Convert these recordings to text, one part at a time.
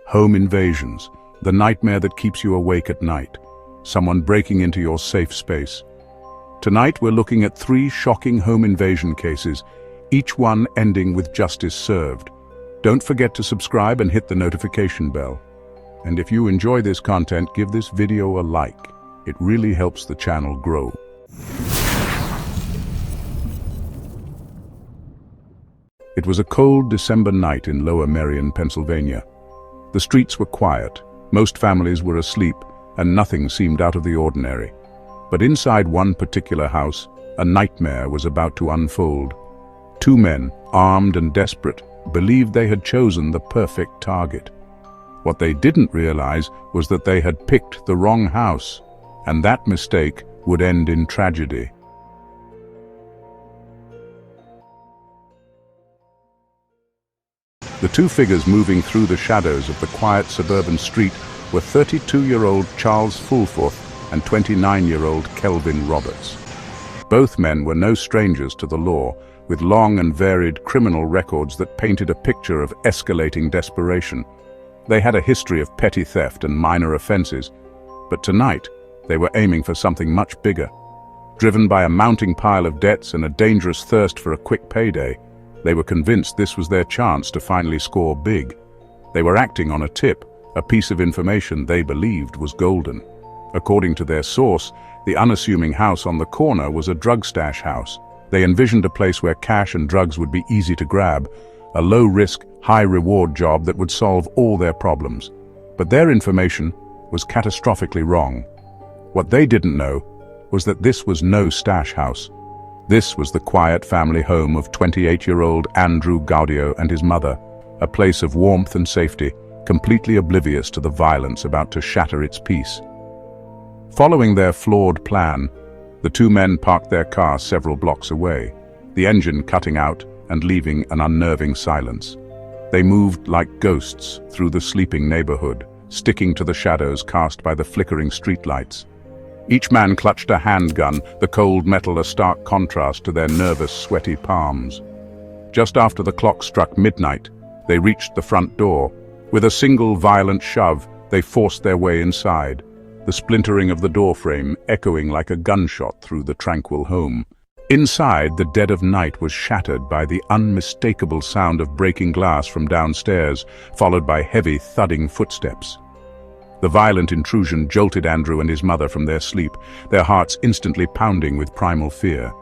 Home invasions, the nightmare that keeps you awake at night. Someone breaking into your safe space. Tonight we're looking at 3 shocking home invasion cases, each one ending with justice served. Don't forget to subscribe and hit the notification bell. And if you enjoy this content, give this video a like. It really helps the channel grow. It was a cold December night in Lower Merion, Pennsylvania. The streets were quiet, most families were asleep, and nothing seemed out of the ordinary. But inside one particular house, a nightmare was about to unfold. 2 men, armed and desperate, believed they had chosen the perfect target. What they didn't realize was that they had picked the wrong house, and that mistake would end in tragedy. The 2 figures moving through the shadows of the quiet suburban street were 32-year-old Charles Fulforth and 29-year-old Kelvin Roberts. Both men were no strangers to the law, with long and varied criminal records that painted a picture of escalating desperation. They had a history of petty theft and minor offenses, but tonight they were aiming for something much bigger. Driven by a mounting pile of debts and a dangerous thirst for a quick payday, they were convinced this was their chance to finally score big. They were acting on a tip, a piece of information they believed was golden. According to their source, the unassuming house on the corner was a drug stash house. They envisioned a place where cash and drugs would be easy to grab, a low-risk, high-reward job that would solve all their problems. But their information was catastrophically wrong. What they didn't know was that this was no stash house. This was the quiet family home of 28-year-old Andrew Gaudio and his mother, a place of warmth and safety, completely oblivious to the violence about to shatter its peace. Following their flawed plan, the 2 men parked their car several blocks away, the engine cutting out and leaving an unnerving silence. They moved like ghosts through the sleeping neighborhood, sticking to the shadows cast by the flickering streetlights. Each man clutched a handgun, the cold metal a stark contrast to their nervous, sweaty palms. Just after the clock struck midnight, they reached the front door. With a single violent shove, they forced their way inside, the splintering of the doorframe echoing like a gunshot through the tranquil home. Inside, the dead of night was shattered by the unmistakable sound of breaking glass from downstairs, followed by heavy, thudding footsteps. The violent intrusion jolted Andrew and his mother from their sleep, their hearts instantly pounding with primal fear.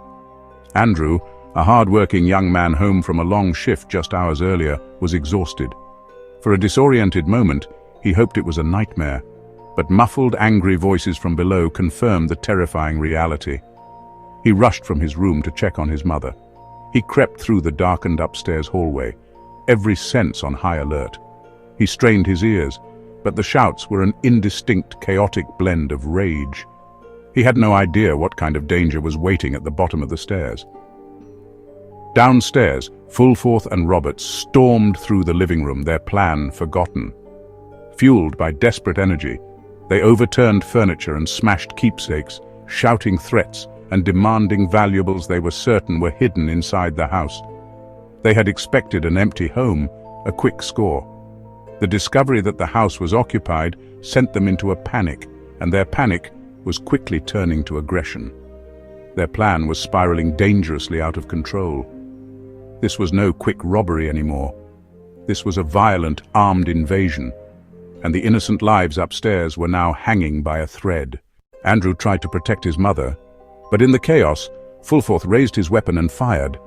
Andrew, a hard-working young man home from a long shift just hours earlier, was exhausted. For a disoriented moment, he hoped it was a nightmare, but muffled, angry voices from below confirmed the terrifying reality. He rushed from his room to check on his mother. He crept through the darkened upstairs hallway, every sense on high alert. He strained his ears, but the shouts were an indistinct, chaotic blend of rage. He had no idea what kind of danger was waiting at the bottom of the stairs. Downstairs, Fulforth and Roberts stormed through the living room, their plan forgotten. Fueled by desperate energy, they overturned furniture and smashed keepsakes, shouting threats and demanding valuables they were certain were hidden inside the house. They had expected an empty home, a quick score. The discovery that the house was occupied sent them into a panic, and their panic was quickly turning to aggression. Their plan was spiraling dangerously out of control. This was no quick robbery anymore. This was a violent, armed invasion, and the innocent lives upstairs were now hanging by a thread. Andrew tried to protect his mother, but in the chaos, Fulforth raised his weapon and fired.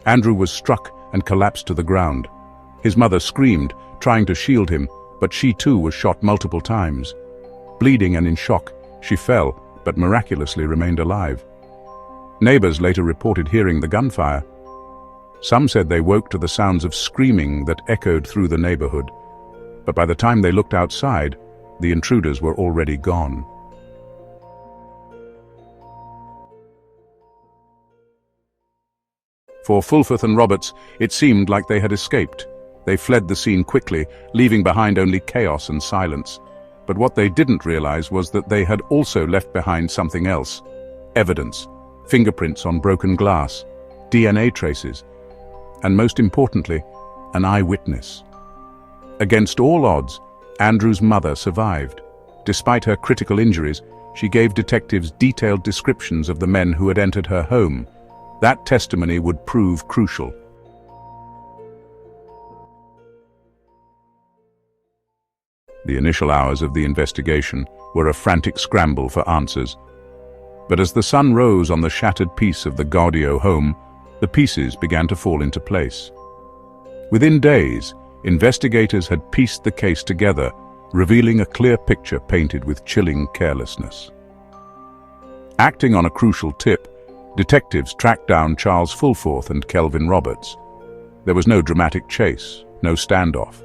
Andrew was struck and collapsed to the ground. His mother screamed, trying to shield him, but she too was shot multiple times. Bleeding and in shock, she fell, but miraculously remained alive. Neighbors later reported hearing the gunfire. Some said they woke to the sounds of screaming that echoed through the neighborhood, but by the time they looked outside, the intruders were already gone. For Fulforth and Roberts, it seemed like they had escaped. They fled the scene quickly, leaving behind only chaos and silence. But what they didn't realize was that they had also left behind something else. Evidence, fingerprints on broken glass, DNA traces, and most importantly, an eyewitness. Against all odds, Andrew's mother survived. Despite her critical injuries, she gave detectives detailed descriptions of the men who had entered her home. That testimony would prove crucial. The initial hours of the investigation were a frantic scramble for answers. But as the sun rose on the shattered piece of the Gaudio home, the pieces began to fall into place. Within days, investigators had pieced the case together, revealing a clear picture painted with chilling carelessness. Acting on a crucial tip, detectives tracked down Charles Fulforth and Kelvin Roberts. There was no dramatic chase, no standoff.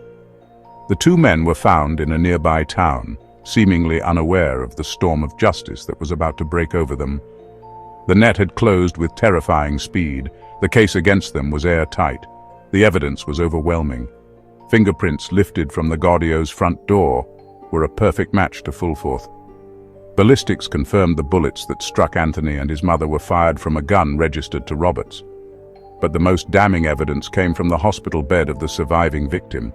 The two men were found in a nearby town, seemingly unaware of the storm of justice that was about to break over them. The net had closed with terrifying speed. The case against them was airtight. The evidence was overwhelming. Fingerprints lifted from the Gaudio's front door were a perfect match to Fulforth. Ballistics confirmed the bullets that struck Anthony and his mother were fired from a gun registered to Roberts. But the most damning evidence came from the hospital bed of the surviving victim.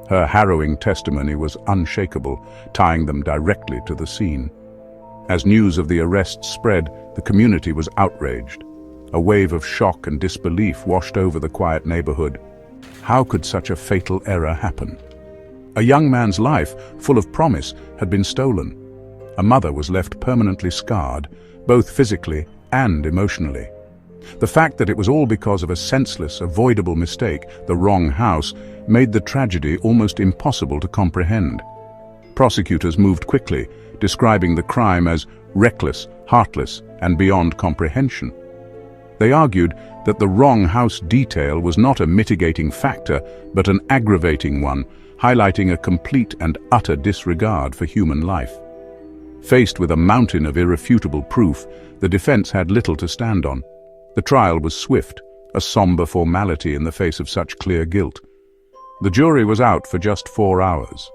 Her harrowing testimony was unshakable, tying them directly to the scene. As news of the arrest spread, the community was outraged. A wave of shock and disbelief washed over the quiet neighborhood. How could such a fatal error happen? A young man's life, full of promise, had been stolen. A mother was left permanently scarred, both physically and emotionally. The fact that it was all because of a senseless, avoidable mistake, the wrong house, made the tragedy almost impossible to comprehend. Prosecutors moved quickly, describing the crime as reckless, heartless, and beyond comprehension. They argued that the wrong house detail was not a mitigating factor, but an aggravating one, highlighting a complete and utter disregard for human life. Faced with a mountain of irrefutable proof, the defense had little to stand on. The trial was swift, a somber formality in the face of such clear guilt. The jury was out for just 4 hours.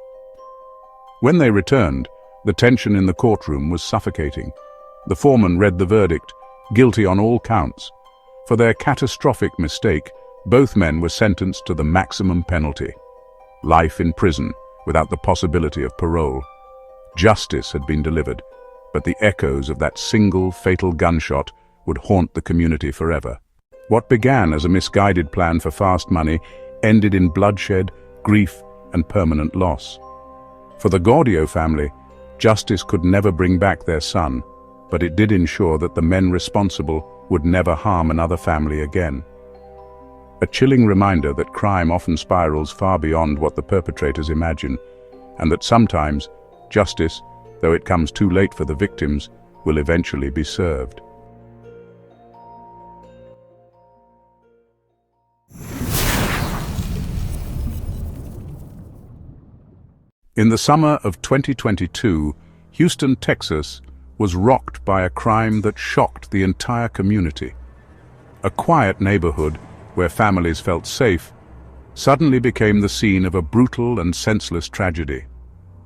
When they returned, the tension in the courtroom was suffocating. The foreman read the verdict, guilty on all counts. For their catastrophic mistake, both men were sentenced to the maximum penalty: life in prison without the possibility of parole. Justice had been delivered, but the echoes of that single fatal gunshot would haunt the community forever. What began as a misguided plan for fast money ended in bloodshed, grief, and permanent loss. For the Gaudio family, justice could never bring back their son, but it did ensure that the men responsible would never harm another family again. A chilling reminder that crime often spirals far beyond what the perpetrators imagine, and that sometimes justice, though it comes too late for the victims, will eventually be served. In the summer of 2022, Houston, Texas, was rocked by a crime that shocked the entire community. A quiet neighborhood where families felt safe suddenly became the scene of a brutal and senseless tragedy.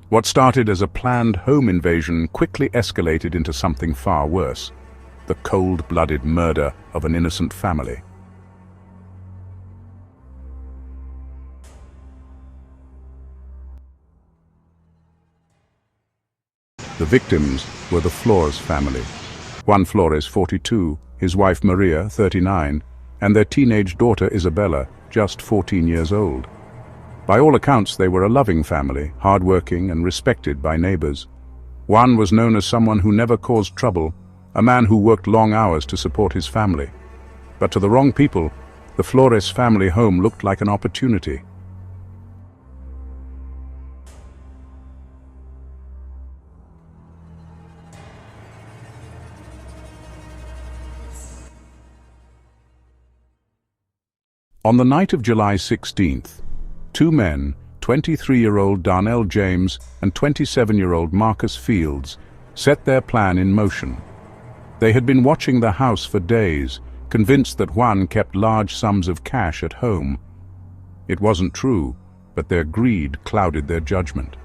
What started as a planned home invasion quickly escalated into something far worse: the cold-blooded murder of an innocent family. The victims were the Flores family. Juan Flores, 42, his wife Maria, 39, and their teenage daughter Isabella, just 14 years old. By all accounts, they were a loving family, hardworking and respected by neighbors. Juan was known as someone who never caused trouble, a man who worked long hours to support his family. But to the wrong people, the Flores family home looked like an opportunity. On the night of July 16th, two men, 23-year-old Darnell James and 27-year-old Marcus Fields, set their plan in motion. They had been watching the house for days, convinced that Juan kept large sums of cash at home. It wasn't true, but their greed clouded their judgment.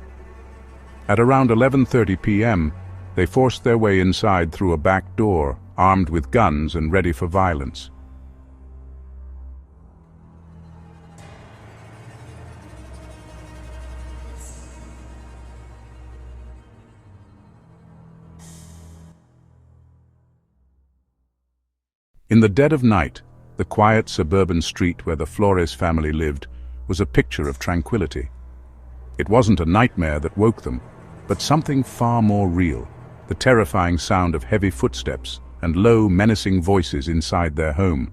At around 11:30 p.m., they forced their way inside through a back door, armed with guns and ready for violence. In the dead of night, the quiet suburban street where the Flores family lived was a picture of tranquility. It wasn't a nightmare that woke them, but something far more real, the terrifying sound of heavy footsteps and low, menacing voices inside their home.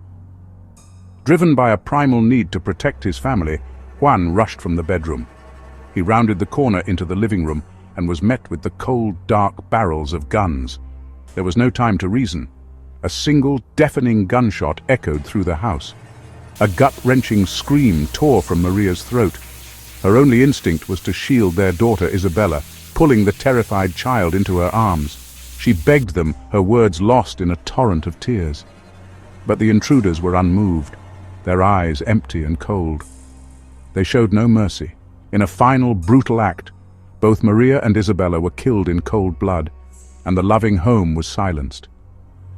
Driven by a primal need to protect his family, Juan rushed from the bedroom. He rounded the corner into the living room and was met with the cold, dark barrels of guns. There was no time to reason. A single, deafening gunshot echoed through the house. A gut-wrenching scream tore from Maria's throat. Her only instinct was to shield their daughter Isabella, pulling the terrified child into her arms. She begged them, her words lost in a torrent of tears. But the intruders were unmoved, their eyes empty and cold. They showed no mercy. In a final, brutal act, both Maria and Isabella were killed in cold blood, and the loving home was silenced.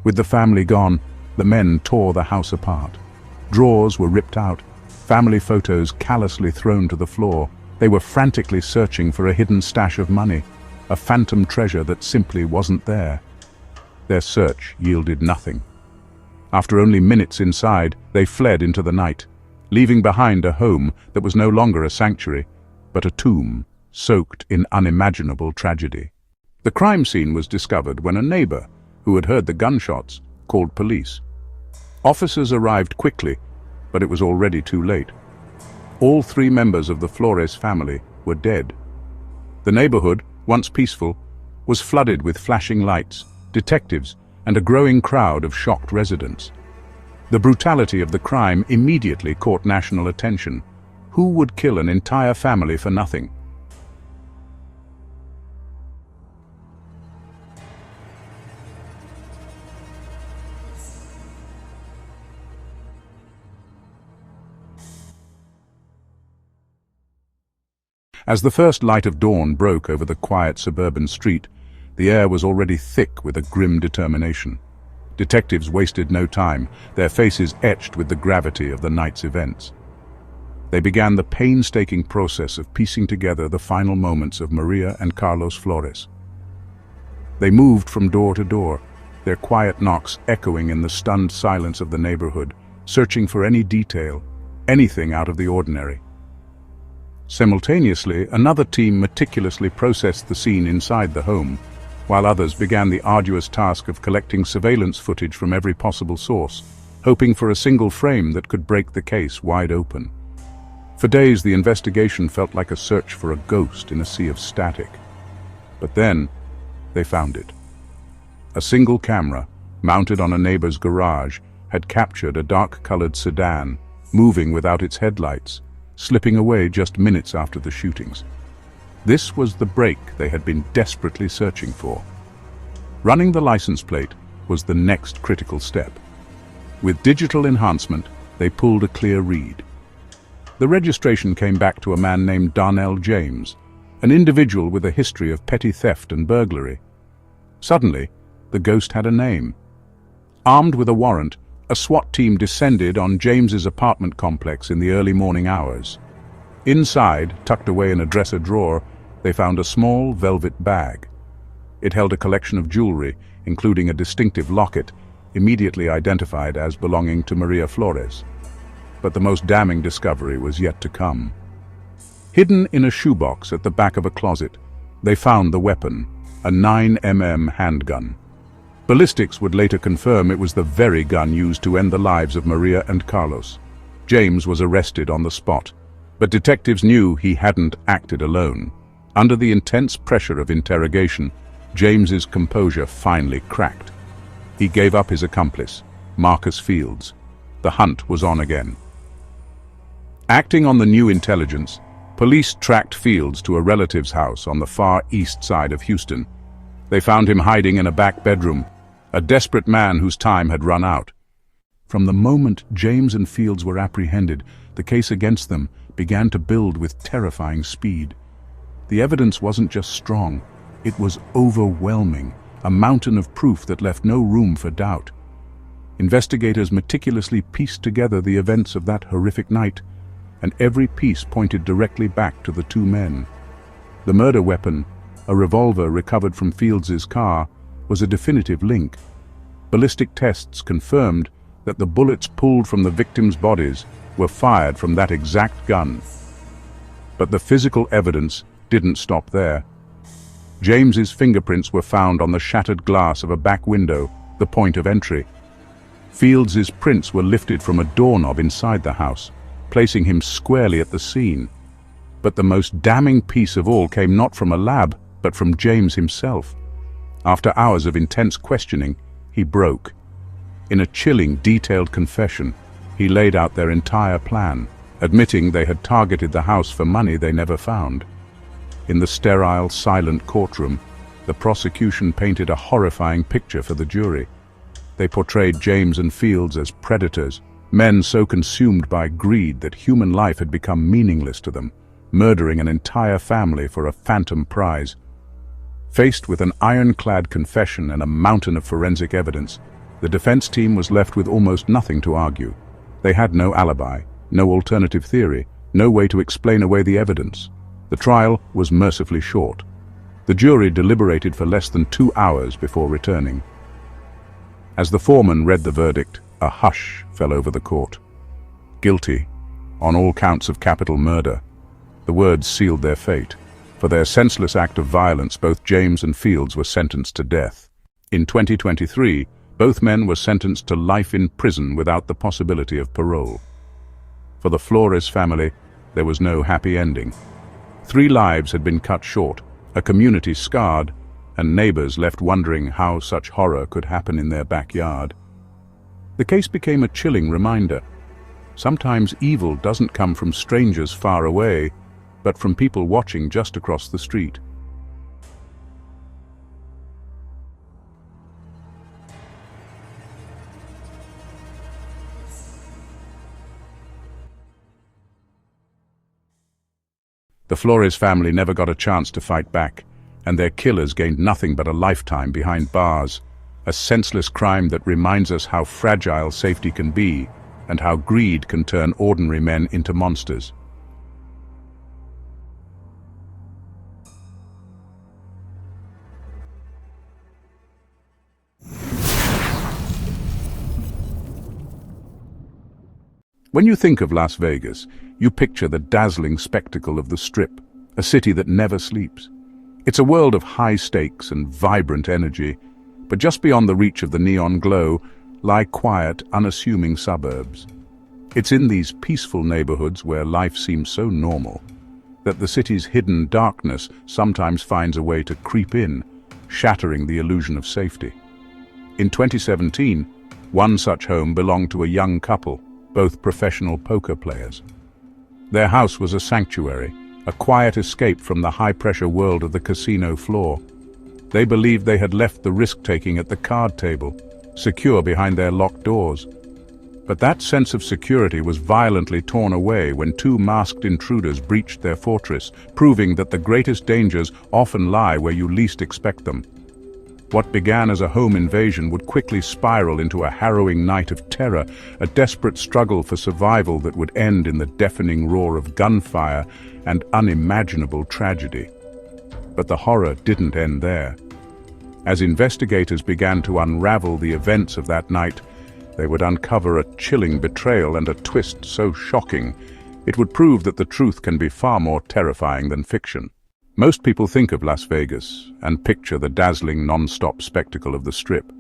With the family gone, the men tore the house apart. Drawers were ripped out, family photos callously thrown to the floor. They were frantically searching for a hidden stash of money, a phantom treasure that simply wasn't there. Their search yielded nothing. After only minutes inside, they fled into the night, leaving behind a home that was no longer a sanctuary, but a tomb soaked in unimaginable tragedy. The crime scene was discovered when a neighbor, who had heard the gunshots, called police. Officers arrived quickly, but it was already too late. All three members of the Flores family were dead. The neighborhood, once peaceful, was flooded with flashing lights, detectives, and a growing crowd of shocked residents. The brutality of the crime immediately caught national attention. Who would kill an entire family for nothing? As the first light of dawn broke over the quiet suburban street, the air was already thick with a grim determination. Detectives wasted no time, their faces etched with the gravity of the night's events. They began the painstaking process of piecing together the final moments of Maria and Carlos Flores. They moved from door to door, their quiet knocks echoing in the stunned silence of the neighborhood, searching for any detail, anything out of the ordinary. Simultaneously, another team meticulously processed the scene inside the home, while others began the arduous task of collecting surveillance footage from every possible source, hoping for a single frame that could break the case wide open. For days, the investigation felt like a search for a ghost in a sea of static. But then, they found it. A single camera, mounted on a neighbor's garage, had captured a dark-colored sedan, moving without its headlights, slipping away just minutes after the shootings. This was the break they had been desperately searching for. Running the license plate was the next critical step. With digital enhancement, they pulled a clear read. The registration came back to a man named Darnell James, an individual with a history of petty theft and burglary. Suddenly, the ghost had a name. Armed with a warrant, a SWAT team descended on James's apartment complex in the early morning hours. Inside, tucked away in a dresser drawer, they found a small velvet bag. It held a collection of jewelry, including a distinctive locket, immediately identified as belonging to Maria Flores. But the most damning discovery was yet to come. Hidden in a shoebox at the back of a closet, they found the weapon, a 9mm handgun. Ballistics would later confirm it was the very gun used to end the lives of Maria and Carlos. James was arrested on the spot, but detectives knew he hadn't acted alone. Under the intense pressure of interrogation, James's composure finally cracked. He gave up his accomplice, Marcus Fields. The hunt was on again. Acting on the new intelligence, police tracked Fields to a relative's house on the far east side of Houston. They found him hiding in a back bedroom, a desperate man whose time had run out. From the moment James and Fields were apprehended, the case against them began to build with terrifying speed. The evidence wasn't just strong, it was overwhelming, a mountain of proof that left no room for doubt. Investigators meticulously pieced together the events of that horrific night, and every piece pointed directly back to the two men. The murder weapon, a revolver recovered from Fields's car, was a definitive link. Ballistic tests confirmed that the bullets pulled from the victims' bodies were fired from that exact gun. But the physical evidence didn't stop there. James's fingerprints were found on the shattered glass of a back window, the point of entry. Fields's prints were lifted from a doorknob inside the house, placing him squarely at the scene. But the most damning piece of all came not from a lab, but from James himself. After hours of intense questioning, he broke. In a chilling, detailed confession, he laid out their entire plan, admitting they had targeted the house for money they never found. In the sterile, silent courtroom, the prosecution painted a horrifying picture for the jury. They portrayed James and Fields as predators, men so consumed by greed that human life had become meaningless to them, murdering an entire family for a phantom prize. Faced with an ironclad confession and a mountain of forensic evidence, the defense team was left with almost nothing to argue. They had no alibi, no alternative theory, no way to explain away the evidence. The trial was mercifully short. The jury deliberated for less than 2 hours before returning. As the foreman read the verdict, a hush fell over the court. Guilty, on all counts of capital murder. The words sealed their fate. For their senseless act of violence, both James and Fields were sentenced to death. In 2023, both men were sentenced to life in prison without the possibility of parole. For the Flores family, there was no happy ending. 3 lives had been cut short, a community scarred, and neighbors left wondering how such horror could happen in their backyard. The case became a chilling reminder. Sometimes evil doesn't come from strangers far away, but from people watching just across the street. The Flores family never got a chance to fight back, and their killers gained nothing but a lifetime behind bars, a senseless crime that reminds us how fragile safety can be and how greed can turn ordinary men into monsters. When you think of Las Vegas, you picture the dazzling spectacle of the Strip, a city that never sleeps. It's a world of high stakes and vibrant energy, but just beyond the reach of the neon glow lie quiet, unassuming suburbs. It's in these peaceful neighborhoods where life seems so normal that the city's hidden darkness sometimes finds a way to creep in, shattering the illusion of safety. In 2017, one such home belonged to a young couple, both professional poker players. Their house was a sanctuary, a quiet escape from the high-pressure world of the casino floor. They believed they had left the risk-taking at the card table, secure behind their locked doors. But that sense of security was violently torn away when 2 masked intruders breached their fortress, proving that the greatest dangers often lie where you least expect them. What began as a home invasion would quickly spiral into a harrowing night of terror, a desperate struggle for survival that would end in the deafening roar of gunfire and unimaginable tragedy. But the horror didn't end there. As investigators began to unravel the events of that night, they would uncover a chilling betrayal and a twist so shocking, it would prove that the truth can be far more terrifying than fiction. Most people think of Las Vegas and picture the dazzling non-stop spectacle of the Strip.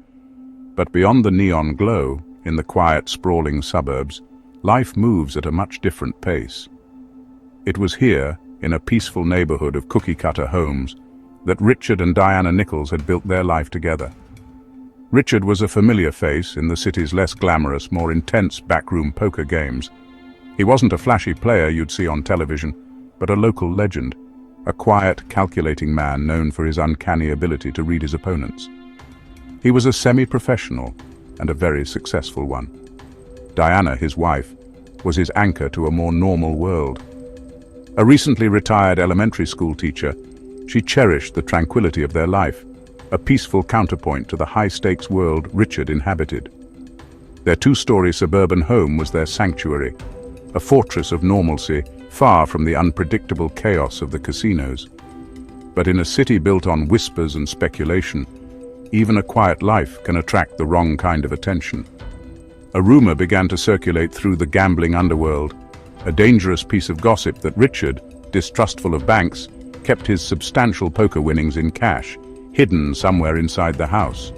But beyond the neon glow, in the quiet, sprawling suburbs, life moves at a much different pace. It was here, in a peaceful neighborhood of cookie-cutter homes, that Richard and Diana Nichols had built their life together. Richard was a familiar face in the city's less glamorous, more intense backroom poker games. He wasn't a flashy player you'd see on television, but a local legend. A quiet, calculating man known for his uncanny ability to read his opponents. He was a semi-professional and a very successful one. Diana, his wife, was his anchor to a more normal world. A recently retired elementary school teacher, she cherished the tranquility of their life, a peaceful counterpoint to the high-stakes world Richard inhabited. Their 2-story suburban home was their sanctuary, a fortress of normalcy, far from the unpredictable chaos of the casinos. But in a city built on whispers and speculation, even a quiet life can attract the wrong kind of attention. A rumor began to circulate through the gambling underworld, a dangerous piece of gossip that Richard, distrustful of banks, kept his substantial poker winnings in cash, hidden somewhere inside the house.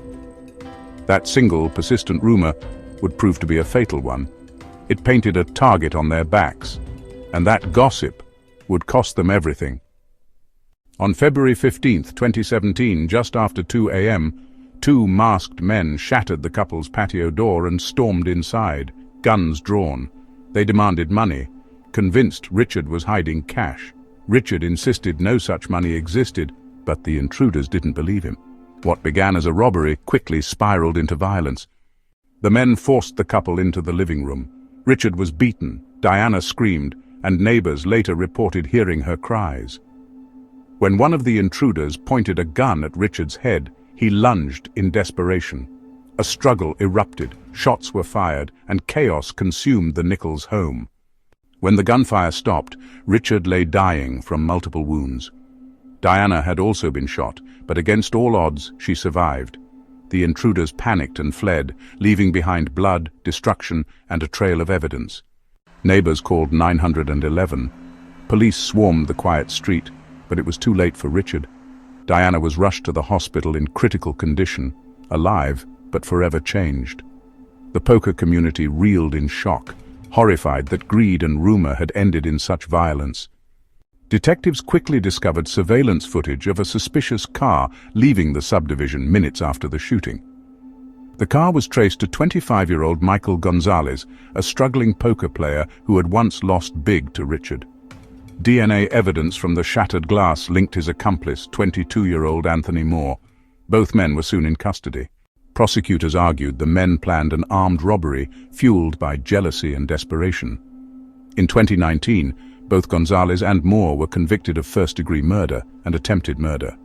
That single, persistent rumor would prove to be a fatal one. It painted a target on their backs, and that gossip would cost them everything. On February 15, 2017, just after 2 a.m., two masked men shattered the couple's patio door and stormed inside, guns drawn. They demanded money, convinced Richard was hiding cash. Richard insisted no such money existed, but the intruders didn't believe him. What began as a robbery quickly spiraled into violence. The men forced the couple into the living room. Richard was beaten, Diana screamed, and neighbors later reported hearing her cries. When one of the intruders pointed a gun at Richard's head, he lunged in desperation. A struggle erupted, shots were fired, and chaos consumed the Nichols home. When the gunfire stopped, Richard lay dying from multiple wounds. Diana had also been shot, but against all odds, she survived. The intruders panicked and fled, leaving behind blood, destruction, and a trail of evidence. Neighbors called 911. Police swarmed the quiet street, but it was too late for Richard. Diana was rushed to the hospital in critical condition, alive, but forever changed. The poker community reeled in shock, horrified that greed and rumor had ended in such violence. Detectives quickly discovered surveillance footage of a suspicious car leaving the subdivision minutes after the shooting. The car was traced to 25-year-old Michael Gonzalez, a struggling poker player who had once lost big to Richard. DNA evidence from the shattered glass linked his accomplice, 22-year-old Anthony Moore. Both men were soon in custody. Prosecutors argued the men planned an armed robbery fueled by jealousy and desperation. In 2019, both Gonzalez and Moore were convicted of first-degree murder and attempted murder.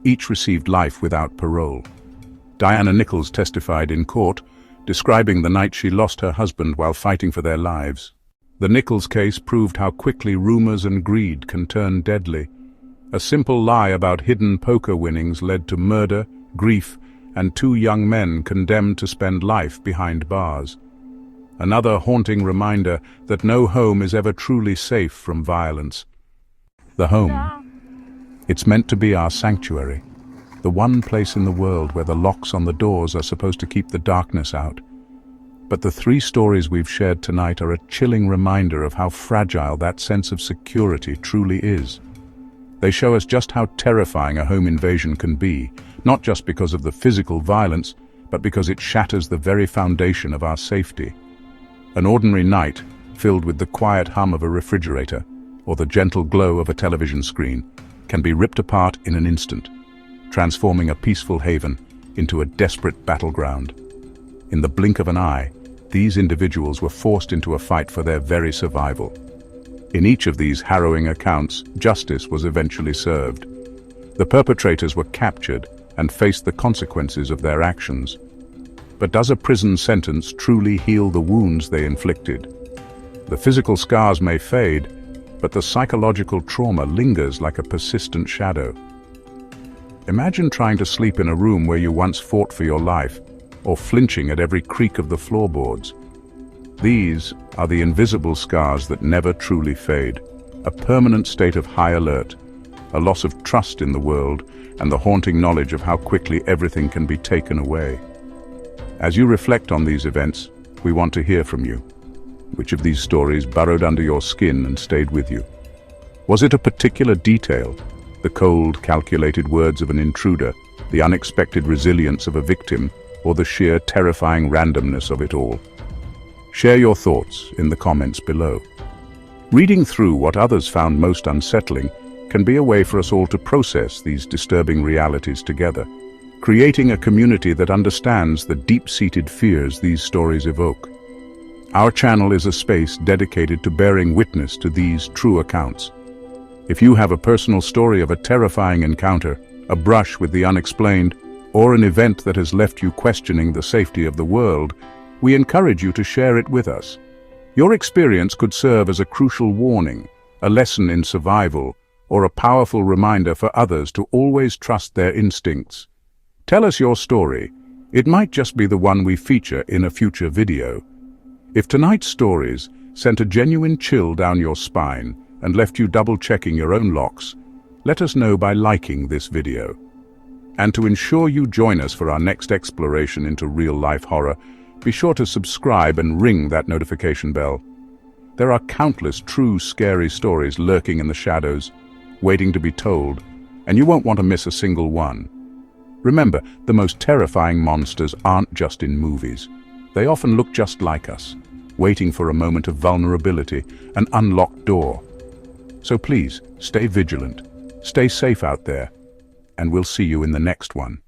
Each received life without parole. Diana Nichols testified in court, describing the night she lost her husband while fighting for their lives. The Nichols case proved how quickly rumors and greed can turn deadly. A simple lie about hidden poker winnings led to murder, grief, and two young men condemned to spend life behind bars. Another haunting reminder that no home is ever truly safe from violence. The home. It's meant to be our sanctuary, the one place in the world where the locks on the doors are supposed to keep the darkness out. But the three stories we've shared tonight are a chilling reminder of how fragile that sense of security truly is. They show us just how terrifying a home invasion can be, not just because of the physical violence, but because it shatters the very foundation of our safety. An ordinary night, filled with the quiet hum of a refrigerator or the gentle glow of a television screen, can be ripped apart in an instant, transforming a peaceful haven into a desperate battleground. In the blink of an eye, these individuals were forced into a fight for their very survival. In each of these harrowing accounts, justice was eventually served. The perpetrators were captured and faced the consequences of their actions. But does a prison sentence truly heal the wounds they inflicted? The physical scars may fade, but the psychological trauma lingers like a persistent shadow. Imagine trying to sleep in a room where you once fought for your life, or flinching at every creak of the floorboards. These are the invisible scars that never truly fade, a permanent state of high alert, a loss of trust in the world, and the haunting knowledge of how quickly everything can be taken away. As you reflect on these events, we want to hear from you. Which of these stories burrowed under your skin and stayed with you? Was it a particular detail, the cold, calculated words of an intruder, the unexpected resilience of a victim, or the sheer terrifying randomness of it all? Share your thoughts in the comments below. Reading through what others found most unsettling can be a way for us all to process these disturbing realities together, creating a community that understands the deep-seated fears these stories evoke. Our channel is a space dedicated to bearing witness to these true accounts. If you have a personal story of a terrifying encounter, a brush with the unexplained, or an event that has left you questioning the safety of the world, we encourage you to share it with us. Your experience could serve as a crucial warning, a lesson in survival, or a powerful reminder for others to always trust their instincts. Tell us your story. It might just be the one we feature in a future video. If tonight's stories sent a genuine chill down your spine and left you double-checking your own locks, let us know by liking this video. And to ensure you join us for our next exploration into real-life horror, be sure to subscribe and ring that notification bell. There are countless true scary stories lurking in the shadows, waiting to be told, and you won't want to miss a single one. Remember, the most terrifying monsters aren't just in movies. They often look just like us, waiting for a moment of vulnerability, an unlocked door. So please, stay vigilant, stay safe out there, and we'll see you in the next one.